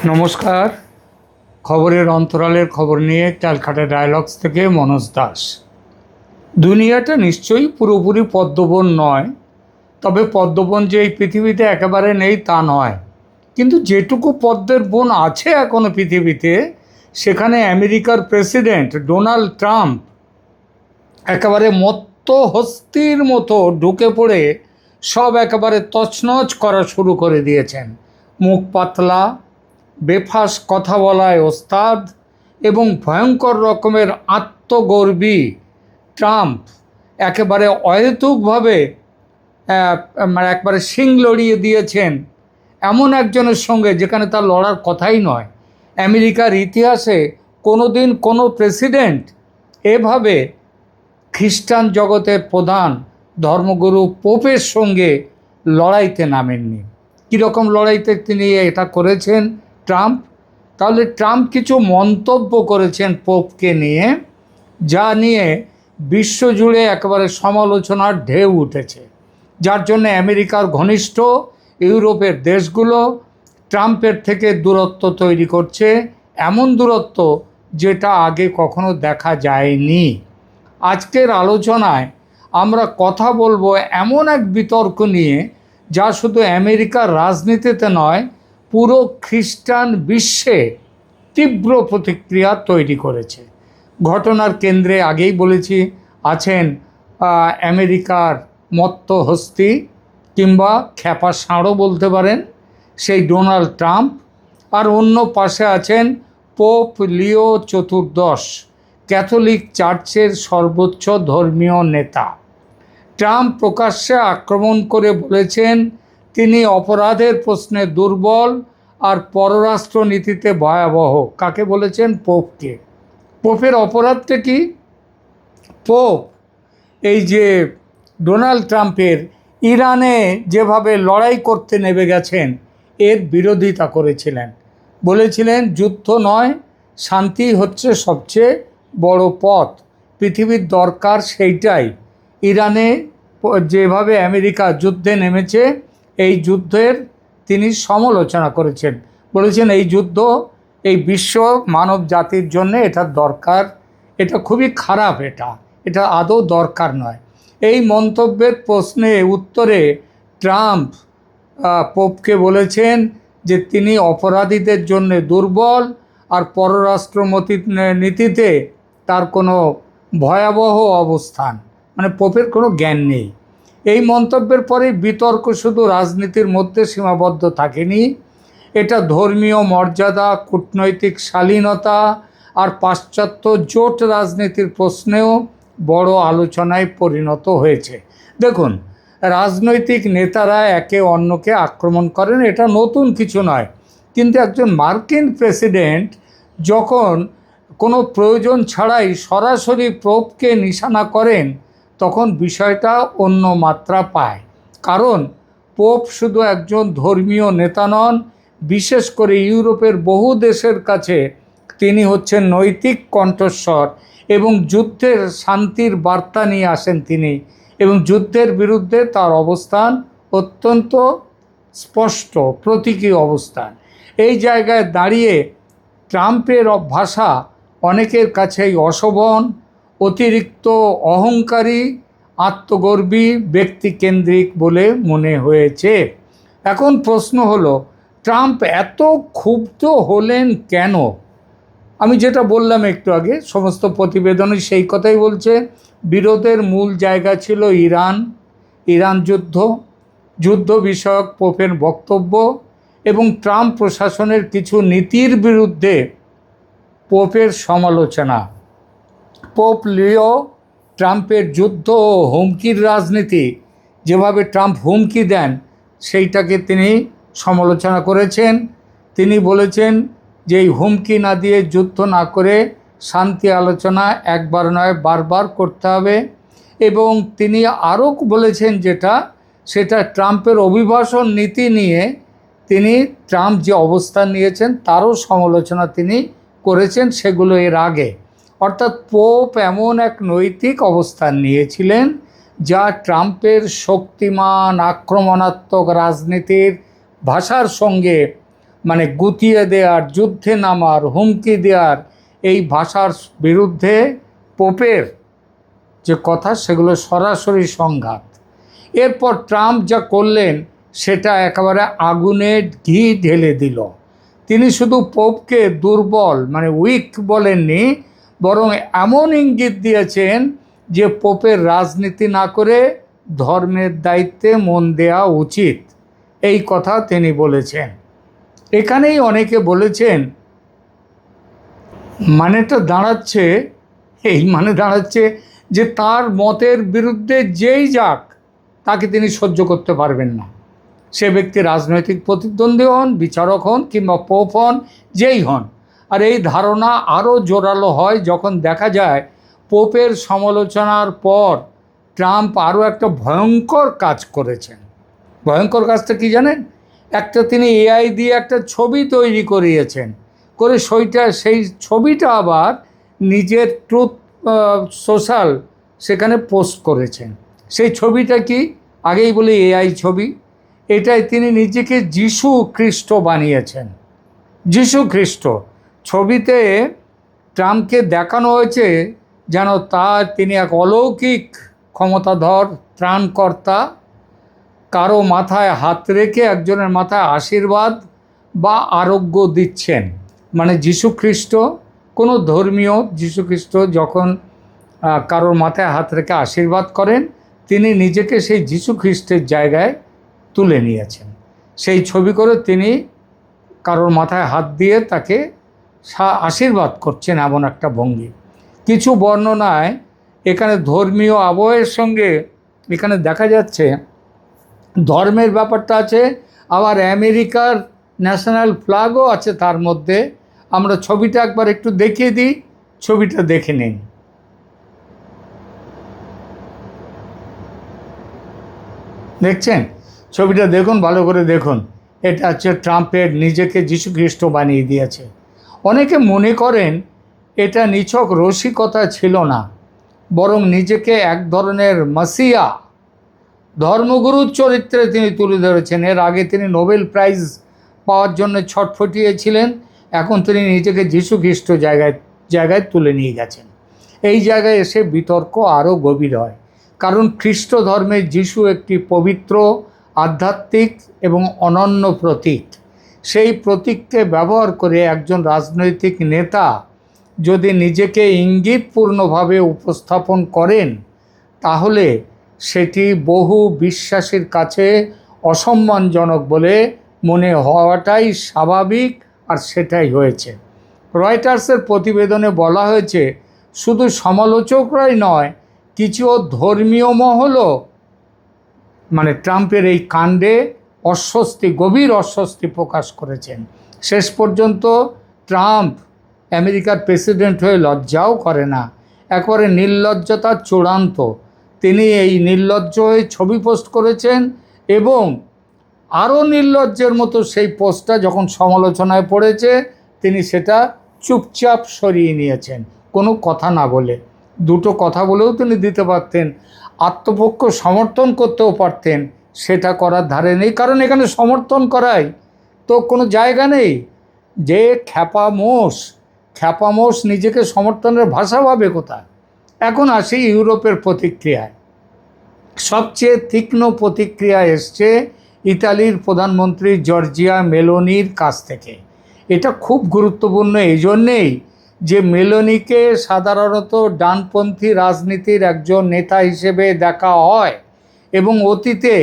নমস্কার। খবরের অন্তরালের খবর নিয়ে ক্যালকাটা ডায়ালগস থেকে মনোজ দাস। দুনিয়াটা নিশ্চয়ই পুরোপুরি পদ্মবন নয়, তবে পদ্মবন যে এই পৃথিবীতে একেবারে নেই তা নয়। কিন্তু যেটুকু পদ্মের বন আছে এখনও পৃথিবীতে, সেখানে আমেরিকার প্রেসিডেন্ট ডোনাল্ড ট্রাম্প একেবারে মত্ত হস্তির মতো ঢুকে পড়ে সব একেবারে তছনছ করা শুরু করে দিয়েছেন। মুখ পাতলা, বেফাঁস কথা বলায় ওস্তাদ এবং ভয়ঙ্কর রকমের আত্মগর্বী ট্রাম্প একেবারে অহেতুকভাবে একবারে শিং লড়িয়ে দিয়েছেন এমন একজনের সঙ্গে যেখানে তার লড়ার কথাই নয়। আমেরিকার ইতিহাসে কোনোদিন কোনো প্রেসিডেন্ট এভাবে খ্রিস্টান জগতের প্রধান ধর্মগুরু পোপের সঙ্গে লড়াইতে নামেননি। কীরকম লড়াইতে তিনি এটা করেছেন ট্রাম্প? তাহলে ট্রাম্প কিছু মন্তব্য করেছেন পোপকে নিয়ে, যা নিয়ে বিশ্বজুড়ে একেবারে সমালোচনার ঢেউ উঠেছে, যার জন্য আমেরিকার ঘনিষ্ঠ ইউরোপের দেশগুলো ট্রাম্পের থেকে দূরত্ব তৈরি করছে, এমন দূরত্ব যেটা আগে কখনো দেখা যায়নি। আজকের আলোচনায় আমরা কথা বলবো এমন এক বিতর্ক নিয়ে যা শুধু আমেরিকার রাজনীতিতে নয়, পুরো খ্রিস্টান বিশ্বে তীব্র প্রতিক্রিয়া তৈরি করেছে। ঘটনার কেন্দ্রে আগেই বলেছি আছেন আমেরিকার মত্ত হস্তি কিংবা খ্যাপা ষাঁড়ও বলতে পারেন সেই ডোনাল্ড ট্রাম্প, আর অন্য পাশে আছেন পোপ লিও চতুর্দশ, ক্যাথলিক চার্চের সর্বোচ্চ ধর্মীয় নেতা। ট্রাম্প প্রকাশ্যে আক্রমণ করে বলেছেন তিনি অপরাধের প্রশ্নে দুর্বল আর পররাষ্ট্রনীতিতে ভয়াবহ। কাকে বলেছেন? পোপকে। পোপের অপরাধটা কি? পোপ এই যে ডোনাল্ড ট্রাম্পের ইরানে যেভাবে লড়াই করতে নেমে গেছেন এর বিরোধিতা করেছিলেন, বলেছিলেন যুদ্ধ নয়, শান্তি হচ্ছে সবচেয়ে বড় পথ, পৃথিবীর দরকার সেইটাই। ইরানে যেভাবে আমেরিকা যুদ্ধে নেমেছে এই যুদ্ধের তিনি সমালোচনা করেছেন, বলেছেন এই যুদ্ধ এই বিশ্ব মানব জাতির জন্য এটা দরকার, এটা খুবই খারাপ, এটা আদৌ দরকার নয়। এই মন্তব্যের প্রশ্নে উত্তরে ট্রাম্প পোপকে বলেছেন যে তিনি অপরাধীদের জন্য দুর্বল আর পররাষ্ট্র নীতিতে তার কোনো ভয়াবহ অবস্থান, মানে পোপের কোনো জ্ঞান নেই। এই মন্তব্যের পরে বিতর্ক শুধু রাজনীতির মধ্যে সীমাবদ্ধ থাকেনি, এটা ধর্মীয় মর্যাদা, কূটনৈতিক শালীনতা আর পাশ্চাত্য জোট রাজনীতির প্রশ্নেও বড় আলোচনায় পরিণত হয়েছে। দেখুন, রাজনৈতিক নেতারা একে অন্যকে আক্রমণ করেন, এটা নতুন কিছু নয়, কিন্তু একজন মার্কিন প্রেসিডেন্ট যখন কোনো প্রয়োজন ছাড়াই সরাসরি পোপকে নিশানা করেন তখন বিষয়টা অন্য মাত্রা পায়। কারণ পোপ শুধু একজন ধর্মীয় নেতা নন, বিশেষ করে ইউরোপের বহু দেশের কাছে তিনি হচ্ছেন নৈতিক কণ্ঠস্বর এবং যুদ্ধের শান্তির বার্তা নিয়ে আসেন তিনি, এবং যুদ্ধের বিরুদ্ধে তার অবস্থান অত্যন্ত স্পষ্ট, প্রতীকী অবস্থান। এই জায়গায় দাঁড়িয়ে ট্রাম্পের ভাষা অনেকের কাছেই অশোভন, অতিরিক্ত অহংকারী, আত্মগর্বী, ব্যক্তিকেন্দ্রিক বলে মনে হয়েছে। এখন প্রশ্ন হলো, ট্রাম্প এত ক্ষুব্ধ হলেন কেন? আমি যেটা বললাম একটু আগে, সমস্ত প্রতিবেদনই সেই কথাই বলছে। বিরোধের মূল জায়গা ছিল ইরান যুদ্ধ বিষয়ক পোপের বক্তব্য এবং ট্রাম্প প্রশাসনের কিছু নীতির বিরুদ্ধে পোপের সমালোচনা। পোপ লিও ট্রাম্পের যুদ্ধ ও হুমকির রাজনীতি, যেভাবে ট্রাম্প হুমকি দেন সেইটাকে তিনি সমালোচনা করেছেন। তিনি বলেছেন যে এই হুমকি না দিয়ে, যুদ্ধ না করে শান্তি আলোচনা একবার নয় বারবার করতে হবে। এবং তিনি আরও বলেছেন সেটা ট্রাম্পের অভিবাসন নীতি নিয়ে তিনি ট্রাম্প যে অবস্থান নিয়েছেন তারও সমালোচনা তিনি করেছেন, সেগুলো এর আগে। অর্থাৎ পোপ এমন এক নৈতিক অবস্থান নিয়েছিলেন যা ট্রাম্পের শক্তিমান আক্রমণাত্মক রাজনীতির ভাষার সঙ্গে মানে গুতিয়ে দেওয়ার, যুদ্ধে নামার, হুমকি দেওয়ার এই ভাষার বিরুদ্ধে পোপের যে কথা সেগুলো সরাসরি সংঘাত। এরপর ট্রাম্প যা করলেন সেটা একেবারে আগুনে ঘি ঢেলে দিল। তিনি শুধু পোপকে দুর্বল মানে উইক বলেননি, বরং এমন ইঙ্গিত দিয়েছেন যে পোপের রাজনীতি না করে ধর্মের দায়িত্বে মন দেওয়া উচিত, এই কথা তিনি বলেছেন। এখানেই অনেকে বলেছেন মানেটা দাঁড়াচ্ছে, এই মানে দাঁড়াচ্ছে যে তার মতের বিরুদ্ধে যেই যাক তাকে তিনি সহ্য করতে পারবেন না। সে ব্যক্তি রাজনৈতিক প্রতিদ্বন্দ্বী হন, বিচারক হন কিংবা পোপ হন, যেই হন। আর এই ধারণা আরও জোরালো হয় যখন দেখা যায় পোপের সমালোচনার পর ট্রাম্প আরও একটা ভয়ঙ্কর কাজ করেছেন। ভয়ঙ্কর কাজটা কি জানেন? একটা তিনি এআই দিয়ে একটা ছবি তৈরি করিয়েছেন, করে সেই ছবিটা আবার নিজের ট্রুথ সোশ্যাল সেখানে পোস্ট করেছেন। সেই ছবিটা কি? আগেই বলি এআই ছবি। এটাই তিনি নিজেকে যিশু খ্রিস্ট বানিয়েছেন। যিশু খ্রিস্ট ছবিতে ট্রাম্পকে দেখানো হয়েছে যেন তিনি এক অলৌকিক ক্ষমতাধর ত্রাণকর্তা, কারো মাথায় হাত রেখে একজনের মাথায় আশীর্বাদ বা আরোগ্য দিচ্ছেন। মানে যীশুখ্রিস্ট, কোনো ধর্মীয় যীশুখ্রিস্ট যখন কারোর মাথায় হাত রেখে আশীর্বাদ করেন, তিনি নিজেকে সেই যীশুখ্রিস্টের জায়গায় তুলে নিয়েছেন। সেই ছবি করে তিনি কারোর মাথায় হাত দিয়ে তাকে আশীর্বাদ করছেন, এমন একটা ভঙ্গি। কিছু বর্ণনায় এখানে ধর্মীয় আবহের সঙ্গে এখানে দেখা যাচ্ছে ধর্মের ব্যাপারটা আছে, আবার আমেরিকার ন্যাশনাল ফ্ল্যাগও আছে তার মধ্যে। আমরা ছবিটা একবার একটু দেখিয়ে দিই, ছবিটা দেখে নিন। দেখছেন ছবিটা? দেখুন, ভালো করে দেখুন। এটা হচ্ছে ট্রাম্পের নিজেকে যীশুখ্রিস্ট বানিয়ে দিয়েছে। অনেকে মনে করেন এটা নিছক রসিকতা ছিল না, বরং নিজেকে এক ধরনের মাসিয়া, ধর্মগুরুর চরিত্রে তিনি তুলে ধরেছেন। এর আগে তিনি নোবেল প্রাইজ পাওয়ার জন্য ছটফটিয়েছিলেন, এখন তিনি নিজেকে যীশুখ্রিস্ট জায়গায় তুলে নিয়ে গেছেন। এই জায়গায় এসে বিতর্ক আরও গভীর হয়, কারণ খ্রিস্ট ধর্মের যিশু একটি পবিত্র, আধ্যাত্মিক এবং অনন্য প্রতীক। সেই প্রতীককে ব্যবহার করে একজন রাজনৈতিক নেতা যদি নিজেকে ইঙ্গিতপূর্ণভাবে উপস্থাপন করেন, তাহলে সেটি বহু বিশ্বাসীর কাছে অসম্মানজনক বলে মনে হওয়াটাই স্বাভাবিক, আর সেটাই হয়েছে। রয়টার্সের প্রতিবেদনে বলা হয়েছে শুধু সমালোচকরাই নয়, কিছু ধর্মীয় মহলও মানে ট্রাম্পের এই কাণ্ডে গভীর অস্বস্তি প্রকাশ করেছেন। শেষ পর্যন্ত ট্রাম্প আমেরিকার প্রেসিডেন্ট হয়ে লজ্জাও করে না, একবারে নির্লজ্জতা চূড়ান্ত। তিনি এই নির্লজ্জ হয়ে ছবি পোস্ট করেছেন এবং আরও নির্লজ্জের মতো সেই পোস্টটা যখন সমালোচনায় পড়েছে তিনি সেটা চুপচাপ সরিয়ে নিয়েছেন, কোনো কথা না বলে। দুটো কথা বলেও তিনি দিতে পারতেন, আত্মপক্ষ সমর্থন করতেও পারতেন, সেটা করার ধারে নেই, কারণ এখানে সমর্থন করাই তো কোনো জায়গা নেই। যে খ্যাপা মোষ নিজেকে সমর্থনের ভাষা ভাবে কোথায়। এখন আসি ইউরোপের প্রতিক্রিয়ায়। সবচেয়ে তীক্ষ্ণ প্রতিক্রিয়া এসছে ইতালির প্রধানমন্ত্রী জর্জিয়া মেলোনির কাছ থেকে। এটা খুব গুরুত্বপূর্ণ এই জন্যেই যে মেলোনিকে সাধারণত ডানপন্থী রাজনীতির একজন নেতা হিসেবে দেখা হয় এবং অতীতে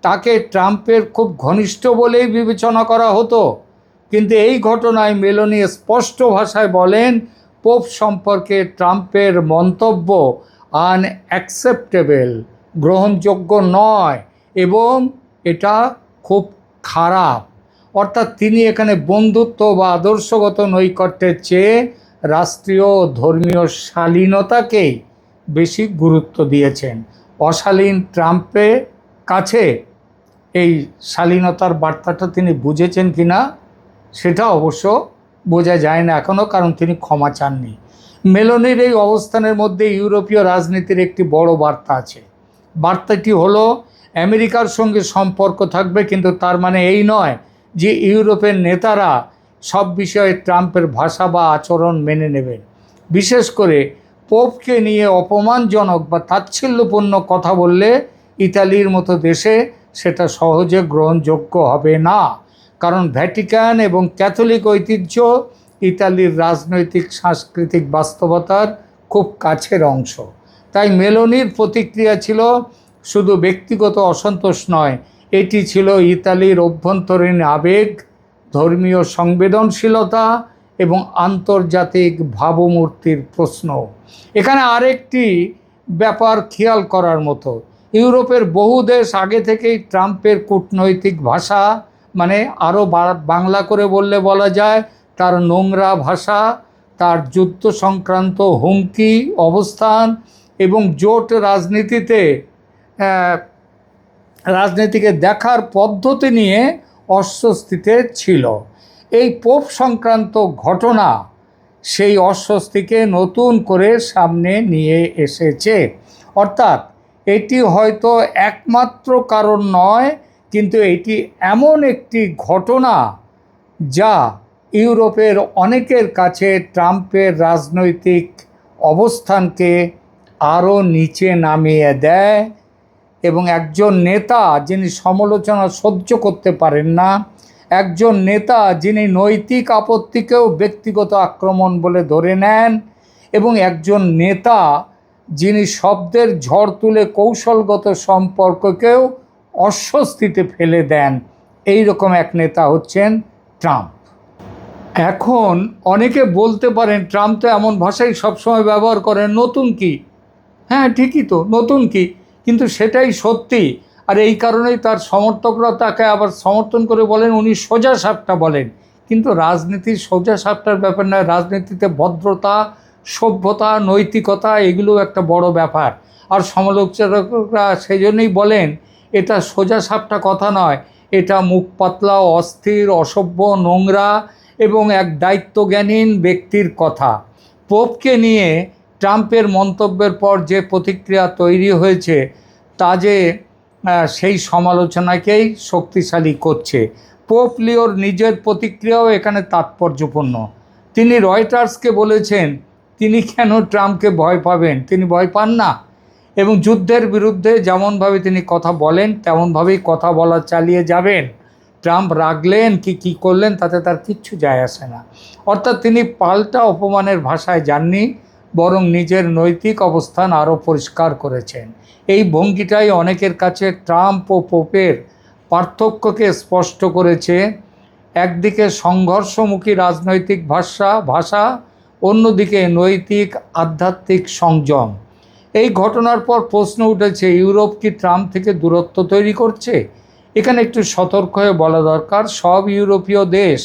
তাকে ট্রাম্পের খুব ঘনিষ্ঠ বলেই বিবেচনা করা হতো। কিন্তু এই ঘটনায় মেলোনি স্পষ্ট ভাষায় বলেন পোপ সম্পর্কে ট্রাম্পের মন্তব্য আনঅ্যাকসেপ্টেবল, গ্রহণযোগ্য নয় এবং এটা খুব খারাপ। অর্থাৎ তিনি এখানে বন্ধুত্ব বা আদর্শগত নৈকট্যের চেয়ে রাষ্ট্রীয় ধর্মীয় শালীনতাকেই বেশি গুরুত্ব দিয়েছেন। অশালীন ট্রাম্পের কাছে এই শালীনতার বার্তাটা তিনি বুঝেছেন কি না সেটা অবশ্য বোঝা যায় না এখনও, কারণ তিনি ক্ষমা চাননি। মেলোনির এই অবস্থানের মধ্যে ইউরোপীয় রাজনীতির একটি বড় বার্তা আছে। বার্তাটি হলো আমেরিকার সঙ্গে সম্পর্ক থাকবে, কিন্তু তার মানে এই নয় যে ইউরোপের নেতারা সব বিষয়ে ট্রাম্পের ভাষা বা আচরণ মেনে নেবেন। বিশেষ করে পোপকে নিয়ে অপমানজনক বা তাচ্ছিল্যপূর্ণ কথা বললে ইতালির মতো দেশে সেটা সহজে গ্রহণযোগ্য হবে না, কারণ ভ্যাটিকান এবং ক্যাথলিক ঐতিহ্য ইতালির রাজনৈতিক সাংস্কৃতিক বাস্তবতার খুব কাছের অংশ। তাই মেলোনির প্রতিক্রিয়া ছিল শুধু ব্যক্তিগত অসন্তোষ নয়, এটি ছিল ইতালির অভ্যন্তরীণ আবেগ, ধর্মীয় সংবেদনশীলতা এবং আন্তর্জাতিক ভাবমূর্তির প্রশ্ন। এখানে আরেকটি ব্যাপার খেয়াল করার মতো, ইউরোপের বহু দেশ আগে থেকেই ট্রাম্পের কূটনৈতিক ভাষা, মানে আরও বাংলা করে বললে বলা যায় তার নোংরা ভাষা, তার যুদ্ধ সংক্রান্ত হুমকি, অবস্থান এবং জোট রাজনীতিকে দেখার পদ্ধতি নিয়ে অস্বস্তিতে ছিল। এই পোপ সংক্রান্ত ঘটনা সেই অস্বস্তিকে নতুন করে সামনে নিয়ে এসেছে। অর্থাৎ এটি হয়তো একমাত্র কারণ নয়, কিন্তু এটি এমন একটি ঘটনা যা ইউরোপের অনেকের কাছে ট্রাম্পের রাজনৈতিক অবস্থানকে আরও নিচে নামিয়ে দেয় এবং একজন নেতা যিনি সমালোচনা সহ্য করতে পারেন না, একজন নেতা যিনি নৈতিক আপত্তিকেও ব্যক্তিগত আক্রমণ বলে ধরে নেন, এবং একজন নেতা যিনি শব্দের ঝড় তুলে কৌশলগত সম্পর্ককেও অস্বস্তিতে ফেলে দেন, এই রকম এক নেতা হচ্ছেন ট্রাম্প। এখন অনেকে বলতে পারেন ট্রাম্প তো এমন ভাষাই সবসময় ব্যবহার করেন, নতুন কি? হ্যাঁ, ঠিকই তো, নতুন কি, কিন্তু সেটাই সত্যি। আর এই কারণেই তার সমর্থকরা তাকে আবার সমর্থন করে বলেন উনি সোজা সাপটা বলেন। কিন্তু রাজনীতির সোজা সাপটার ব্যাপার নয়, রাজনীতিতে ভদ্রতা, সভ্যতা, নৈতিকতা এগুলো একটা বড় ব্যাপার। আর সমালোচকরা সেই জন্যই বলেন এটা সোজা সাপটা কথা নয়, এটা মুখ পাতলা, অস্থির, অসভ্য, নোংরা এবং এক দায়িত্বজ্ঞানহীন ব্যক্তির কথা। পোপকে নিয়ে ট্রাম্পের মন্তব্যের পর যে প্রতিক্রিয়া তৈরি হয়েছে তা যে সেই সমালোচনাকেই শক্তিশালী করছে। পোপ লিওর নিজের প্রতিক্রিয়াও এখানে তাৎপর্যপূর্ণ। তিনি রয়টার্সকে বলেছেন তিনি কেন ট্রাম্পকে ভয় পাবেন, তিনি ভয় পান না, এবং যুদ্ধের বিরুদ্ধে যেমনভাবে তিনি কথা বলেন তেমনভাবেই কথা বলা চালিয়ে যাবেন। ট্রাম্প রাগলেন কি করলেন তাতে তার কিচ্ছু যায় আসে না। অর্থাৎ তিনি পাল্টা অপমানের ভাষায় যাননি, বরং নিজের নৈতিক অবস্থান আরও পরিষ্কার করেছেন। এই ভঙ্গিটাই অনেকের কাছে ট্রাম্প ও পোপের পার্থক্যকে স্পষ্ট করেছে। একদিকে সংঘর্ষমুখী রাজনৈতিক ভাষা, অন্যদিকে নৈতিক আধ্যাত্মিক সংযম। এই ঘটনার পর প্রশ্ন উঠেছে, ইউরোপ কি ট্রাম্প থেকে দূরত্ব তৈরি করছে? এখানে একটু সতর্ক হয়ে বলা দরকার, সব ইউরোপীয় দেশ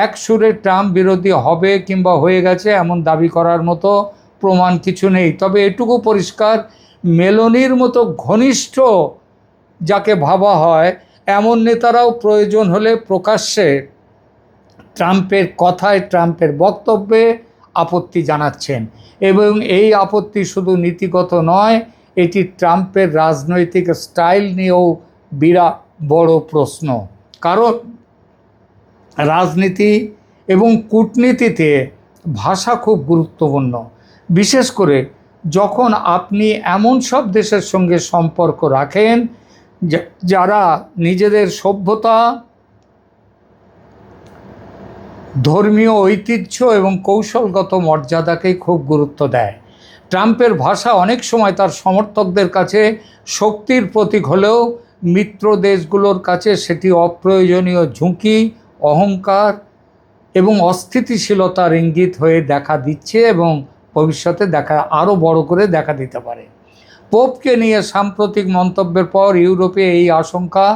এক সুরে ট্রাম্প বিরোধী হবে কিংবা হয়ে গেছে এমন দাবি করার মতো প্রমাণ কিছু নেই। তবে এটুকু পরিষ্কার, মেলোনির মতো ঘনিষ্ঠ যাকে ভাবা হয় এমন নেতারাও প্রয়োজন হলে প্রকাশ্যে ট্রাম্পের কথায়, ট্রাম্পের বক্তব্যে আপত্তি জানাচ্ছেন। এবং এই আপত্তি শুধু নীতিগত নয়, এটি ট্রাম্পের রাজনৈতিক স্টাইল নিয়েও বিরাট বড় প্রশ্ন। কারণ রাজনীতি এবং কূটনীতিতে ভাষা খুব গুরুত্বপূর্ণ, বিশেষ করে যখন আপনি এমন সব দেশের সঙ্গে সম্পর্ক রাখেন যারা নিজেদের সভ্যতা, ধর্মীয় ঐতিহ্য এবং কৌশলগত মর্যাদাকে খুব গুরুত্ব দেয়। ট্রাম্পের ভাষা অনেক সময় তার সমর্থকদের কাছে শক্তির প্রতীক হলেও মিত্র দেশগুলোর কাছে সেটি অপ্রয়োজনীয় ঝুঁকি, অহংকার এবং অস্থিতিশীলতার ইঙ্গিত হয়ে দেখা দিচ্ছে এবং ভবিষ্যতে আরও বড় করে দেখা দিতে পারে। পোপকে নিয়ে সাম্প্রতিক মন্তব্যের পর ইউরোপে এই আশঙ্কা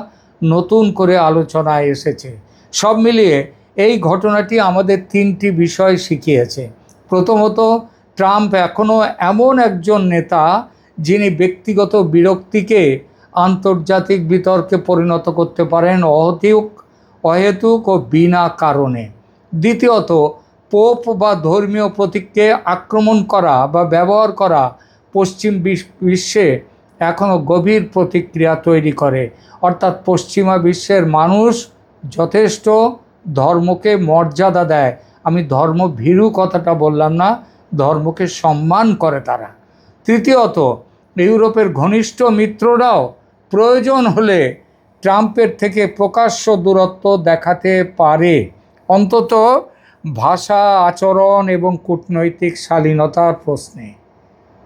নতুন করে আলোচনায় এসেছে। সব মিলিয়ে এই ঘটনাটি আমাদের তিনটি বিষয় শিখিয়েছে। প্রথমত, ট্রাম্প এখনও এমন একজন নেতা যিনি ব্যক্তিগত বিরক্তিকে আন্তর্জাতিক বিতর্কে পরিণত করতে পারেন অহেতুক ও বিনা কারণে। দ্বিতীয়ত, পোপ বা ধর্মীয় প্রতীককে আক্রমণ করা বা ব্যবহার করা পশ্চিম বিশ্বে এখনও গভীর প্রতিক্রিয়া তৈরি করে। অর্থাৎ পশ্চিমা বিশ্বের মানুষ যথেষ্ট ধর্মকে মর্যাদা দেয়। আমি ধর্মভীরু কথাটা বললাম না, ধর্মকে সম্মান করে তারা। তৃতীয়ত, ইউরোপের ঘনিষ্ঠ মিত্ররাও প্রয়োজন হলে ট্রাম্পের থেকে প্রকাশ্য দূরত্ব দেখাতে পারে, অন্তত ভাষা, আচরণ এবং কূটনৈতিক শালীনতার প্রশ্নে।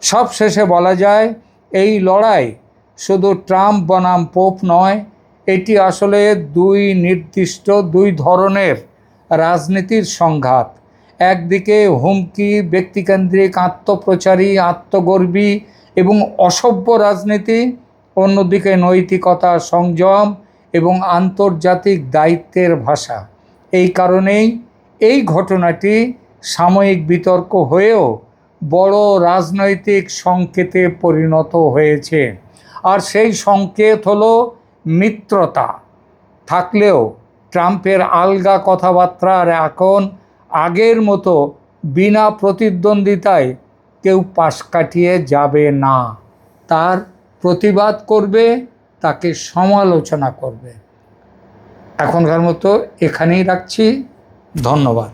সবশেষে বলা যায়, এই লড়াই শুধু ট্রাম্প বনাম পোপ নয়, এটি আসলে দুই ধরনের রাজনীতির সংঘাত। একদিকে হুমকি, ব্যক্তিকেন্দ্রিক, আত্মপ্রচারী, আত্মগর্বী এবং অসভ্য রাজনীতি, অন্যদিকে নৈতিকতা, সংযম এবং আন্তর্জাতিক দায়িত্বের ভাষা। এই কারণেই এই ঘটনাটি সাময়িক বিতর্ক হয়েও বড় রাজনৈতিক সংকেতে পরিণত হয়েছে। আর সেই সংকেত হলো মিত্রতা থাকলেও ট্রাম্পের আলগা কথাবার্তা আর এখন আগের মতো বিনা প্রতিদ্বন্দ্বিতায় কেউ পাশ কাটিয়ে যাবে না। তার প্রতিবাদ করবে, তাকে সমালোচনা করবে। এখনকার মতো এখানেই রাখছি। ধন্যবাদ।